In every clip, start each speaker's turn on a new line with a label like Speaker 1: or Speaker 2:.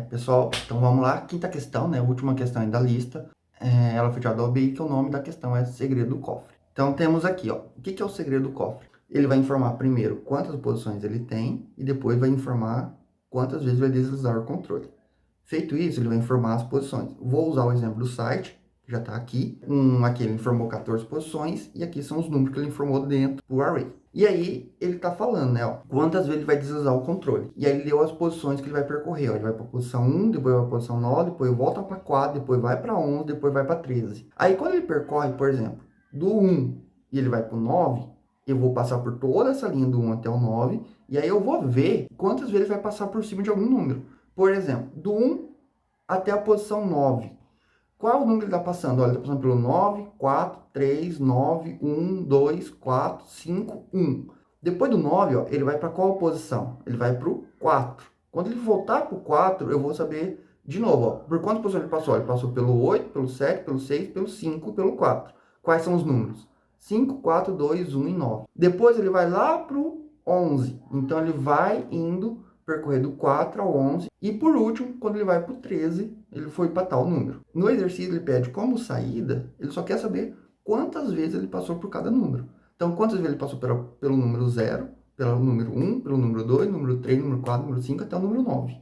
Speaker 1: Pessoal, então vamos lá. Quinta questão, né? Última questão aí da lista. Ela foi tirada do OBI, que o nome da questão é segredo do cofre. Então temos aqui, ó. O que é o segredo do cofre? Ele vai informar primeiro quantas posições ele tem e depois vai informar quantas vezes vai deslizar o controle. Feito isso, ele vai informar as posições. Vou usar o exemplo do site, que já está aqui. Aqui ele informou 14 posições e aqui são os números que ele informou dentro do array. E aí ele está falando, né, ó, quantas vezes ele vai deslizar o controle. E aí ele deu as posições que ele vai percorrer, ó. Ele vai para a posição 1, depois vai para a posição 9, depois volta para 4, depois vai para 11, depois vai para 13. Aí quando ele percorre, por exemplo, do 1 e ele vai para o 9, eu vou passar por toda essa linha do 1 até o 9, e aí eu vou ver quantas vezes ele vai passar por cima de algum número. Por exemplo, do 1 até a posição 9. Qual é o número que ele está passando? Olha, ele está passando pelo 9, 4, 3, 9, 1, 2, 4, 5, 1. Depois do 9, ó, ele vai para qual posição? Ele vai para o 4. Quando ele voltar para o 4, eu vou saber de novo, ó, por quantas posições ele passou? Ele passou pelo 8, pelo 7, pelo 6, pelo 5 e pelo 4. Quais são os números? 5, 4, 2, 1 e 9. Depois ele vai lá para o 11. Então ele vai indo percorrer do 4 ao 11. E por último, quando ele vai para o 13, ele foi para tal número. No exercício ele pede como saída, ele só quer saber quantas vezes ele passou por cada número. Então, quantas vezes ele passou pelo número 0, pelo número 1, pelo número 2, número 3, número 4, número 5, até o número 9.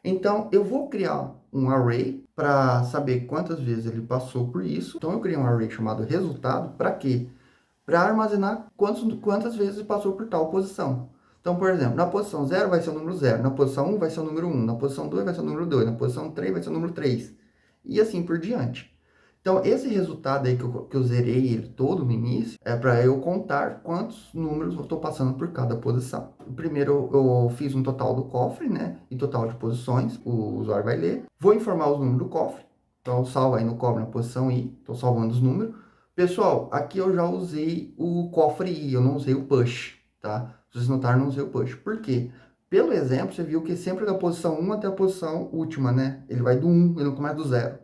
Speaker 1: Então, eu vou criar um array para saber quantas vezes ele passou por isso. Então, eu criei um array chamado resultado. Para quê? Para armazenar quantas vezes ele passou por tal posição. Então, por exemplo, na posição 0 vai ser o número 0, na posição 1 vai ser o número 1, na posição 2 vai ser o número 2, na posição 3 vai ser o número 3, e assim por diante. Então, esse resultado aí que eu zerei ele todo no início, é para eu contar quantos números eu estou passando por cada posição. Primeiro, eu fiz um total do cofre, né, e total de posições, o usuário vai ler. Vou informar os números do cofre, então eu salvo aí no cofre na posição I, estou salvando os números. Pessoal, aqui eu já usei o cofre I, eu não usei o push, tá? Se vocês notaram, não usei o push. Por quê? Pelo exemplo, você viu que sempre da posição 1 até a posição última, né? Ele vai do 1, ele não começa do 0.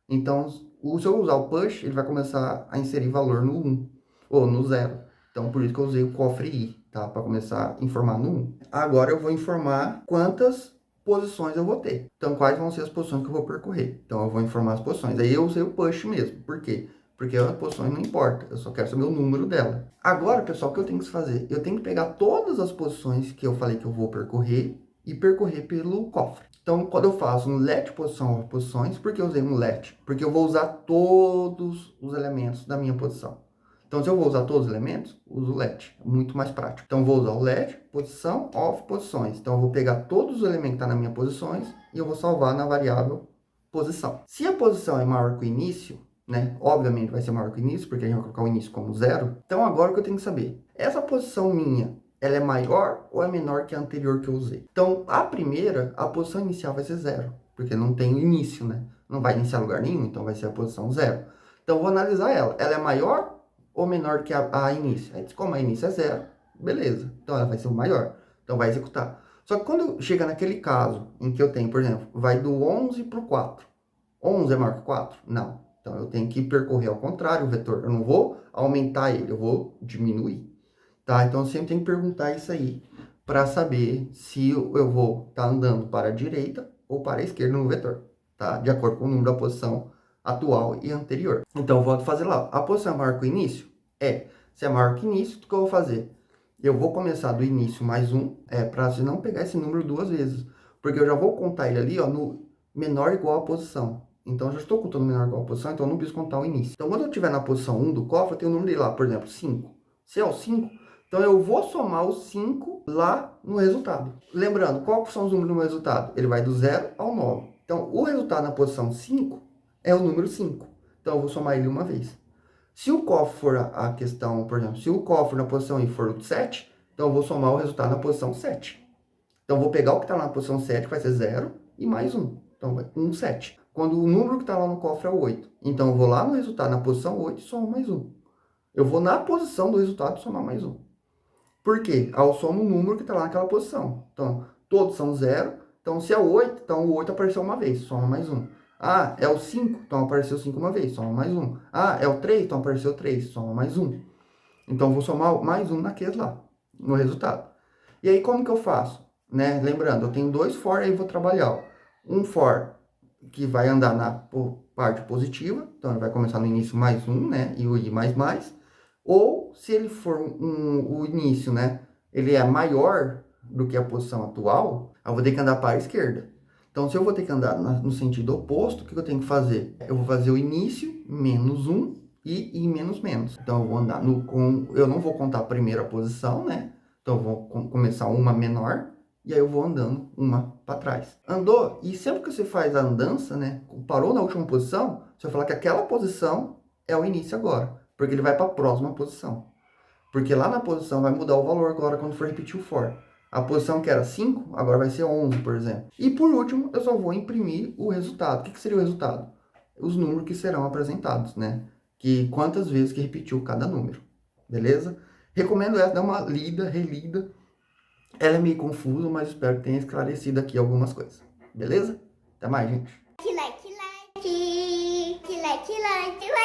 Speaker 1: Então, se eu usar o push, ele vai começar a inserir valor no 1, ou no 0. Então, por isso que eu usei o cofre I, tá? Para começar a informar no 1. Agora eu vou informar quantas posições eu vou ter. Então, quais vão ser as posições que eu vou percorrer. Então, eu vou informar as posições. Aí eu usei o push mesmo. Por quê? Porque as posições não importa, eu só quero saber o número dela. Agora, pessoal, o que eu tenho que fazer? Eu tenho que pegar todas as posições que eu falei que eu vou percorrer e percorrer pelo cofre. Então, quando eu faço um let posição of posições, por que eu usei um let? Porque eu vou usar todos os elementos da minha posição. Então, se eu vou usar todos os elementos, uso o let. É muito mais prático. Então, eu vou usar o let, posição, of posições. Então, eu vou pegar todos os elementos que estão nas minhas posições e eu vou salvar na variável posição. Se a posição é maior que o início, né? Obviamente vai ser maior que o início, porque a gente vai colocar o início como 0. Então, agora o que eu tenho que saber? Essa posição minha, ela é maior ou é menor que a anterior que eu usei? Então, a primeira, a posição inicial vai ser 0, porque não tem o início, né? Não vai iniciar lugar nenhum, então vai ser a posição 0. Então, eu vou analisar ela. Ela é maior ou menor que a início? Aí, como a início é 0, beleza. Então, ela vai ser o maior. Então, vai executar. Só que quando chega naquele caso em que eu tenho, por exemplo, vai do 11 para o 4. 11 é maior que 4? Não. Então, eu tenho que percorrer ao contrário o vetor. Eu não vou aumentar ele, eu vou diminuir. Tá? Então, eu sempre tenho que perguntar isso aí para saber se eu vou estar andando para a direita ou para a esquerda no vetor. Tá? De acordo com o número da posição atual e anterior. Então, eu vou fazer lá. A posição é maior que o início? É. Se é maior que o início, o que eu vou fazer? Eu vou começar do início mais 1, para você não pegar esse número duas vezes. Porque eu já vou contar ele ali, ó, no menor ou igual à posição. Então, eu já estou contando menor ou igual à posição, então eu não preciso contar o início. Então, quando eu estiver na posição 1 do cofre, eu tenho o número dele lá, por exemplo, 5. Se é o 5, então eu vou somar o 5 lá no resultado. Lembrando, qual são os números no resultado? Ele vai do 0 ao 9. Então, o resultado na posição 5 é o número 5. Então, eu vou somar ele uma vez. Se o cofre for a questão, por exemplo, se o cofre na posição I for o 7, então eu vou somar o resultado na posição 7. Então, eu vou pegar o que está na posição 7, que vai ser 0, e mais 1. Então, vai 1, 7. Quando o número que está lá no cofre é o 8. Então, eu vou lá no resultado, na posição 8, e somo mais 1. Eu vou na posição do resultado somar mais 1. Por quê? Eu somo o número que está lá naquela posição. Então, todos são 0. Então, se é o 8, então o 8 apareceu uma vez, soma mais 1. Ah, é o 5, então apareceu 5 uma vez, soma mais 1. Ah, é o 3, então apareceu 3, soma mais 1. Então, eu vou somar mais 1 naquele lá, no resultado. E aí, como que eu faço? Né? Lembrando, eu tenho dois for, aí eu vou trabalhar. Ó. Um for que vai andar na parte positiva, então ele vai começar no início mais um, né? E o i mais mais. Ou se ele for o início, né? Ele é maior do que a posição atual, eu vou ter que andar para a esquerda. Então, se eu vou ter que andar no sentido oposto, o que eu tenho que fazer? Eu vou fazer o início menos um e i menos menos. Então, eu vou andar eu não vou contar a primeira posição, né? Então, eu vou começar uma menor e aí eu vou andando uma para trás. Andou, e sempre que você faz a andança, né? Parou na última posição, você vai falar que aquela posição é o início agora, porque ele vai para a próxima posição. Porque lá na posição vai mudar o valor agora quando for repetir o for. A posição que era 5, agora vai ser 11, por exemplo. E por último, eu só vou imprimir o resultado. O que seria o resultado? Os números que serão apresentados, né? Que quantas vezes que repetiu cada número. Beleza? Recomendo essa, dar uma lida, relida. Ela é meio confusa, mas espero que tenha esclarecido aqui algumas coisas. Beleza? Até mais, gente.
Speaker 2: Like, like, like, like, like, like.